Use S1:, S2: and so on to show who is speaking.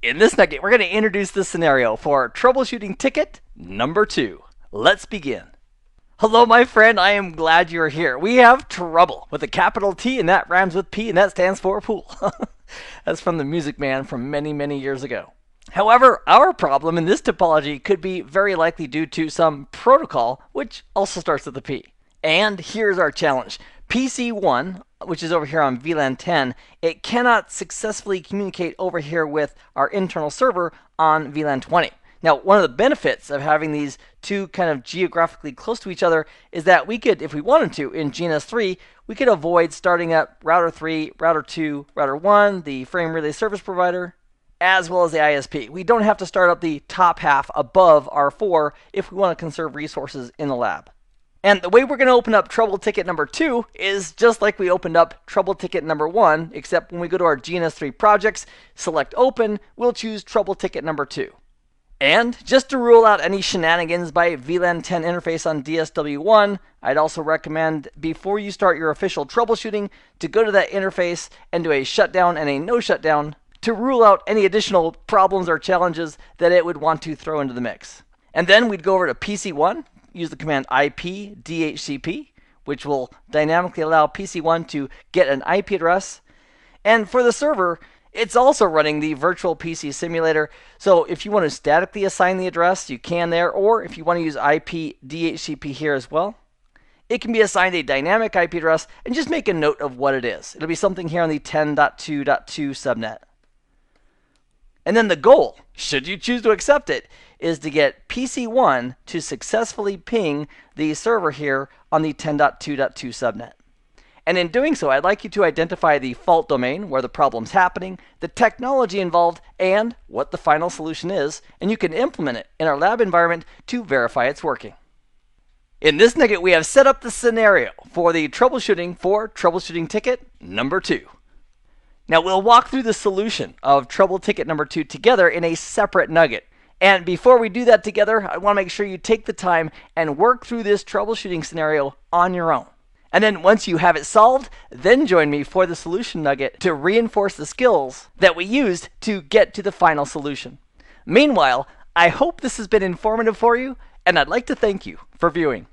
S1: In this nugget, we're going to introduce the scenario for troubleshooting ticket number 2. Let's begin. Hello, my friend. I am glad you're here. We have trouble with a capital T, and that rhymes with P, and that stands for pool. That's from the Music Man from many, many years ago. However, our problem in this topology could be very likely due to some protocol, which also starts with a P. And here's our challenge. PC1, which is over here on VLAN 10, it cannot successfully communicate over here with our internal server on VLAN 20. Now, one of the benefits of having these two kind of geographically close to each other is that we could, if we wanted to, in GNS3, we could avoid starting up router 3, router 2, router 1, the frame relay service provider, as well as the ISP. We don't have to start up the top half above R4 if we want to conserve resources in the lab. And the way we're going to open up trouble ticket number 2 is just like we opened up trouble ticket number 1, except when we go to our GNS3 projects, select open, we'll choose trouble ticket number 2. And just to rule out any shenanigans by VLAN 10 interface on DSW1, I'd also recommend before you start your official troubleshooting to go to that interface and do a shutdown and a no shutdown to rule out any additional problems or challenges that it would want to throw into the mix. And then we'd go over to PC1, use the command IP-DHCP, which will dynamically allow PC1 to get an IP address. And for the server, it's also running the virtual PC simulator. So if you want to statically assign the address, you can there. Or if you want to use IP-DHCP here as well, it can be assigned a dynamic IP address, and just make a note of what it is. It'll be something here on the 10.2.2 subnet. And then the goal, should you choose to accept it, is to get PC1 to successfully ping the server here on the 10.2.2 subnet. And in doing so, I'd like you to identify the fault domain, where the problem's happening, the technology involved, and what the final solution is, and you can implement it in our lab environment to verify it's working. In this nugget, we have set up the scenario for the troubleshooting for troubleshooting ticket number 2. Now, we'll walk through the solution of trouble ticket number 2 together in a separate nugget. And before we do that together, I want to make sure you take the time and work through this troubleshooting scenario on your own. And then once you have it solved, then join me for the solution nugget to reinforce the skills that we used to get to the final solution. Meanwhile, I hope this has been informative for you, and I'd like to thank you for viewing.